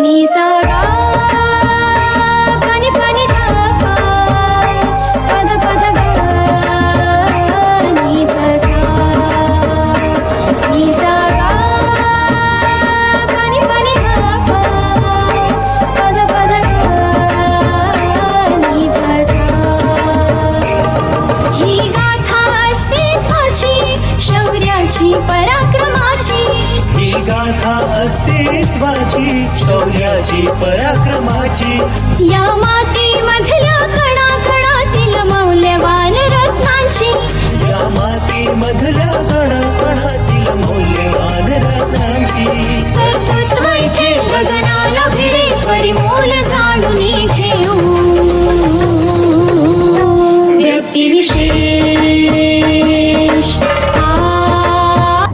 नि सा गा पनि पनि धा पा पद पद गा नि ध सा नि सा गा पनि पनि धा पा पद पद गा नि ध सा ही गाथा अस्तित्वाची शौर्याची पराक्रमाची ही गाथा अस्तित्वाची शौर्याची पराक्रमाची या मातीमधल्या कणाकणातील मौल्यवान रत्नांची या मातीमधल्या कणाकणातील मौल्यवान रत्नांची कर्तृत्व इथे गगनाला भिडे परिमोल जाणून घेऊ व्यक्तिविशेष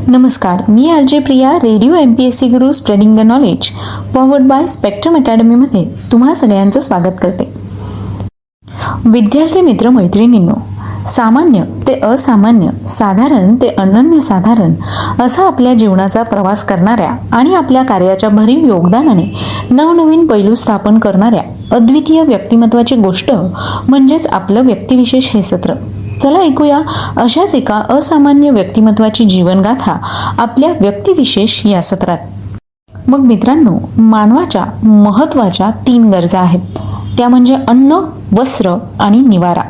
नमस्कार, मी RJ. Priya. Radio MPSC Guru spreading the knowledge powered by Spectrum अकॅडमीमध्ये तुम्हा सगळ्यांचं स्वागत करते. विद्यार्थी मित्र मैत्रिणींनो, सामान्य ते असामान्य, साधारण ते अनन्यसाधारण असा आपल्या जीवनाचा प्रवास करणाऱ्या आणि आपल्या कार्याच्या भरीव योगदानाने नवनवीन पैलू स्थापन करणाऱ्या अद्वितीय व्यक्तिमत्वाची गोष्ट म्हणजेच आपलं व्यक्तिविशेष हे सत्र. चला ऐकूया अशाच एका असामान्य व्यक्तिमत्वाची जीवनगाथा आपल्या व्यक्तिविशेष या सत्रात. मग मित्रांनो, मानवाच्या महत्त्वाच्या 3 गरजा आहेत. त्या म्हणजे अन्न, वस्त्र आणि निवारा.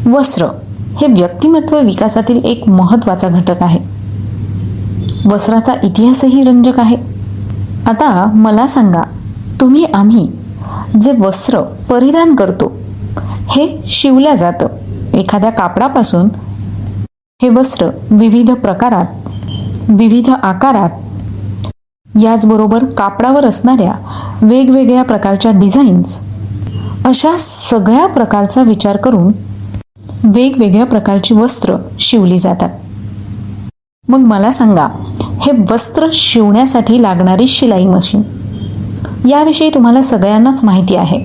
वस्त्र हे व्यक्तिमत्व विकासातील एक महत्त्वाचा घटक आहे. वस्त्राचा इतिहासही रंजक आहे. आता मला सांगा, आम्ही जे वस्त्र परिधान करतो हे शिवल्या जातं. एखाद्या कापडापासून हे वस्त्र विविध प्रकारात, विविध आकारात, याचबरोबर कापडावर असणाऱ्या वेगवेगळ्या प्रकारच्या डिझाईन्स, अशा सगळ्या प्रकारचा विचार करून वेगवेगळ्या प्रकारची वस्त्र शिवली जातात. मग मला सांगा, हे वस्त्र शिवण्यासाठी लागणारी शिलाई मशीन, याविषयी तुम्हाला सगळ्यांनाच माहिती आहे.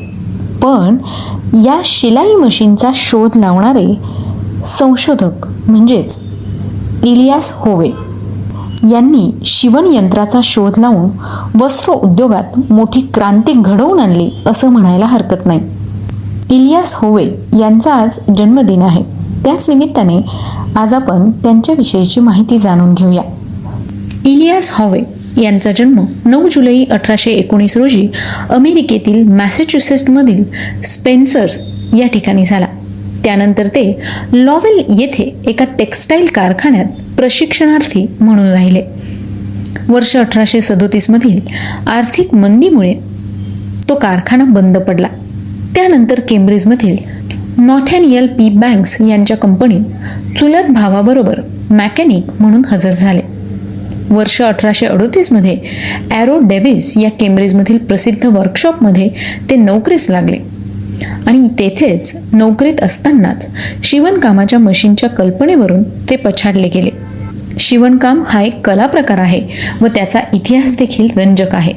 पण या शिलाई मशीनचा शोध लावणारे संशोधक म्हणजेच इलियास होवे यांनी शिवण यंत्राचा शोध लावून वस्त्र उद्योगात मोठी क्रांती घडवून आणली असं म्हणायला हरकत नाही. इलियास होवे यांचा आज जन्मदिन आहे. त्याच निमित्ताने आज आपण त्यांच्याविषयीची माहिती जाणून घेऊया. इलियास होवे यांचा जन्म 9 जुलै 1819 रोजी अमेरिकेतील मॅसेच्युसेट्समधील स्पेन्सर या ठिकाणी झाला. त्यानंतर ते लॉवेल येथे एका टेक्स्टाईल कारखान्यात प्रशिक्षणार्थी म्हणून राहिले. वर्ष 1837 मधील आर्थिक मंदीमुळे तो कारखाना बंद पडला. त्यानंतर केम्ब्रिजमधील नॉथॅनियल पी बँक्स यांच्या कंपनीत चुलत भावाबरोबर मॅकॅनिक म्हणून हजर झाले. वर्ष 1838 मध्ये ॲरो डेव्हिस या केम्ब्रिजमधील प्रसिद्ध वर्कशॉपमध्ये ते नोकरीस लागले आणि तेथेच नोकरीत असतानाच शिवणकामाच्या मशीनच्या कल्पनेवरून ते पछाडले गेले. शिवणकाम हा एक कला प्रकार आहे व त्याचा इतिहास देखील रंजक आहे.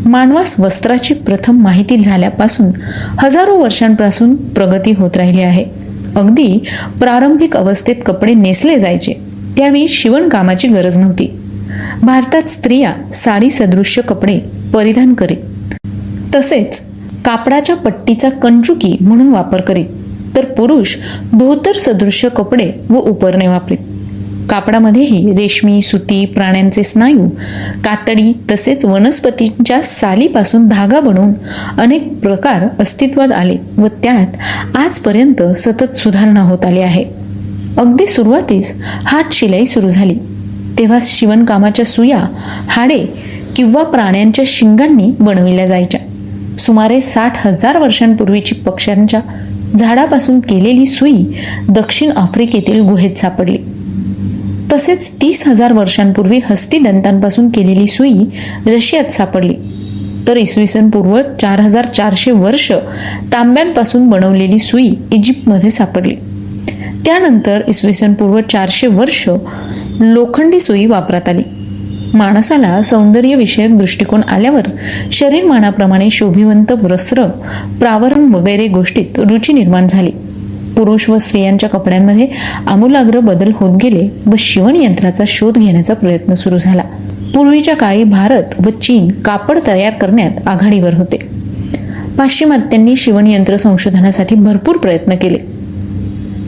मानवास वस्त्राची प्रथम माहिती झाल्यापासून हजारो वर्षांपासून प्रगती होत राहिली आहे. अगदी प्रारंभिक अवस्थेत कपडे नेसले जायचे त्यावेळी शिवणकामाची गरज नव्हती. भारतात स्त्रिया साडी सदृश्य कपडे परिधान करीत, तसेच कापडाच्या पट्टीचा कंचुकी म्हणून वापर करीत, तर पुरुष धोतर सदृश्य कपडे व उपरणे वापरीत. कापडामध्येही रेशमी, सुती, प्राण्यांचे स्नायू, कातडी तसेच वनस्पतींच्या सालीपासून धागा बनवून अनेक प्रकार अस्तित्वात आले व त्यात आजपर्यंत सतत सुधारणा होत आली आहे. अगदी सुरुवातीस हात शिलाई सुरू झाली तेव्हा शिवणकामाच्या सुया हाडे किंवा प्राण्यांच्या शिंगांनी बनविल्या जायच्या. सुमारे 60,000 वर्षांपूर्वीची पक्ष्यांच्या झाडापासून केलेली सुई दक्षिण आफ्रिकेतील गुहेत सापडली. तसेच 30,000 वर्षांपूर्वी हस्तिदंतांपासून केलेली सुई रशियात सापडली. तर इसवी सन पूर्व 4400 वर्ष तांब्यांपासून बनवलेली सुई इजिप्तमध्ये सापडली. त्यानंतर इसवी सन पूर्व 400 वर्ष लोखंडी सुई वापरात आली. माणसाला सौंदर्यविषयक दृष्टिकोन आल्यावर शरीरमानाप्रमाणे शोभिवंत वस्त्र, प्रावरण वगैरे गोष्टीत रुची निर्माण झाली. पुरुष व स्त्रियांच्या कपड्यांमध्ये आमूलाग्र बदल होत गेले व शिवण यंत्राचा शोध घेण्याचा प्रयत्न सुरू झाला. पूर्वीच्या काळी भारत व चीन कापड तयार करण्यात आघाडीवर होते. पाश्चिमात्यांनी शिवणयंत्र संशोधनासाठी भरपूर प्रयत्न केले.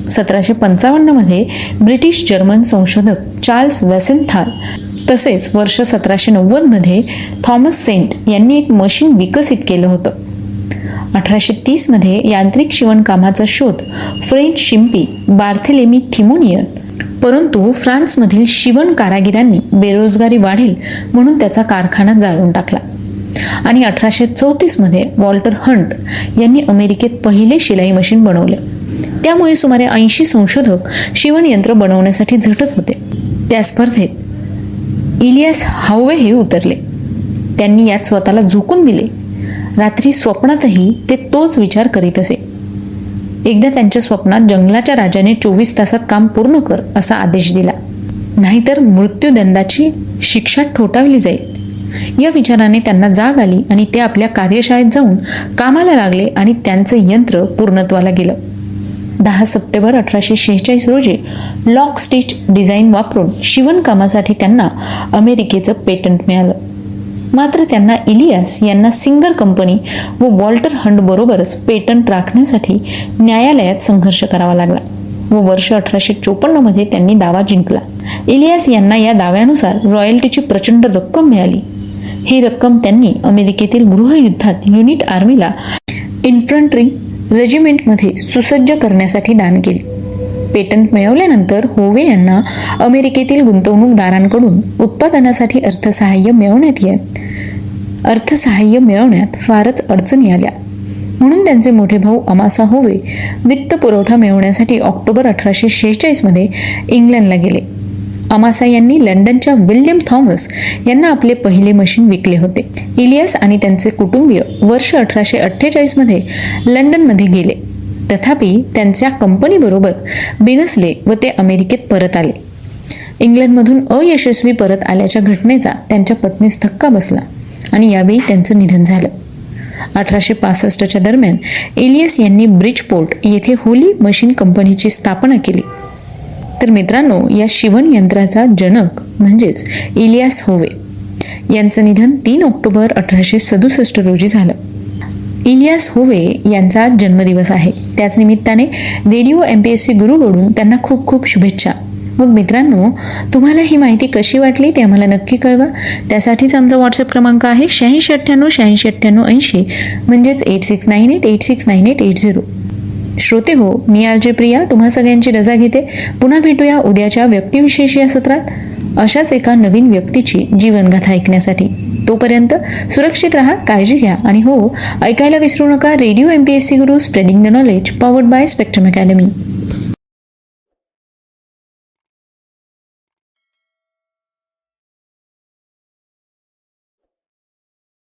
1755 मध्ये ब्रिटिश जर्मन संशोधक चार्ल्स वेसेनथाल तसेच वर्ष 1790 मध्ये थॉमस सेंट यांनी एक मशीन विकसित केलं होतं. 1830 मध्ये यांत्रिक शिवणकामाचा शोध फ्रेंच शिंपी बार्थेलेमी थिमोनियन, परंतु फ्रान्समधील शिवण कारागिरांनी बेरोजगारी वाढेल म्हणून त्याचा कारखाना जाळून टाकला. आणि 1834 मध्ये वॉल्टर हंट यांनी अमेरिकेत पहिले शिलाई मशीन बनवले. त्यामुळे सुमारे 80 संशोधक शिवणयंत्र बनवण्यासाठी झटत होते. त्या स्पर्धेत इलियास हावे हे उतरले. त्यांनी यात स्वतःला झोकून दिले. रात्री स्वप्नातही ते तोच विचार करीत असे. एकदा त्यांच्या स्वप्नात जंगलाच्या राजाने 24 तासात काम पूर्ण कर असा आदेश दिला, नाहीतर मृत्यूदंडाची शिक्षा ठोठावली जाईल. या विचाराने त्यांना जाग आली आणि ते आपल्या कार्यशाळेत जाऊन कामाला लागले आणि त्यांचं यंत्र पूर्णत्वाला गेलं. 10 सप्टेंबर 1846 रोजी लॉक स्टिच डिझाईन वापरून शिवणकामासाठी त्यांना अमेरिकेचं पेटंट मिळालं. मात्र त्यांना इलियास यांना सिंगर कंपनी व वॉल्टर हंट बरोबरच पेटंट राखण्यासाठी न्यायालयात संघर्ष करावा लागला व वर्ष 1854 मध्ये त्यांनी दावा जिंकला. इलियास यांना या दाव्यानुसार रॉयल्टीची प्रचंड रक्कम मिळाली. ही रक्कम त्यांनी अमेरिकेतील गृहयुद्धात युनिट आर्मीला इन्फंट्री रेजिमेंटमध्ये सुसज्ज करण्यासाठी दान केली. पेटंट मिळवल्यानंतर होवे यांना अमेरिकेतील गुंतवणूकदारांकडून उत्पादनासाठी अर्थसहाय्य मिळवण्यात फारच अडचणी आल्या. म्हणून त्यांचे मोठे भाऊ अमासा होवे वित्त पुरवठा मिळवण्यासाठी ऑक्टोबर 1846 मध्ये इंग्लंडला गेले. अमासा यांनी लंडनच्या विल्यम थॉमस यांना आपले पहिले मशीन विकले होते. इलियास आणि त्यांचे कुटुंबीय वर्ष 1848 मध्ये लंडनमध्ये गेले. तथापि त्यांच्या कंपनीबरोबर बिनसले व ते अमेरिकेत परत आले. इंग्लंडमधून अयशस्वी परत आल्याच्या घटनेचा त्यांच्या पत्नीस धक्का बसला आणि यावेळी त्यांचं निधन झालं. 1865च्या दरम्यान इलियास यांनी ब्रिजपोर्ट येथे होली मशीन कंपनीची स्थापना केली. तर मित्रांनो, या शिवण यंत्राचा जनक म्हणजेच इलियास होवे यांचं निधन 3 ऑक्टोबर 1867 रोजी झालं. इलियास होवे यांचा आज जन्मदिवस आहे. त्याच निमित्ताने रेडिओ MPSC गुरुकडून त्यांना खूप खूप शुभेच्छा. मग मित्रांनो, तुम्हाला ही माहिती कशी वाटली ते आम्हाला नक्की कळवा. त्यासाठीच आमचा व्हॉट्सअप क्रमांक आहे 8698869880 म्हणजेच 8698869880. श्रोते हो, मी RJ प्रिया तुम्हा सगळ्यांची रजा घेते. पुन्हा भेटूया उद्याच्या व्यक्तिविशेष या सत्रात अशाच एका नवीन व्यक्तीची जीवनगाथा ऐकण्यासाठी. तोपर्यंत सुरक्षित राहा, काळजी घ्या आणि हो, ऐकायला विसरू नका radio MPSC Guru, spreading the knowledge, powered by spectrum academy.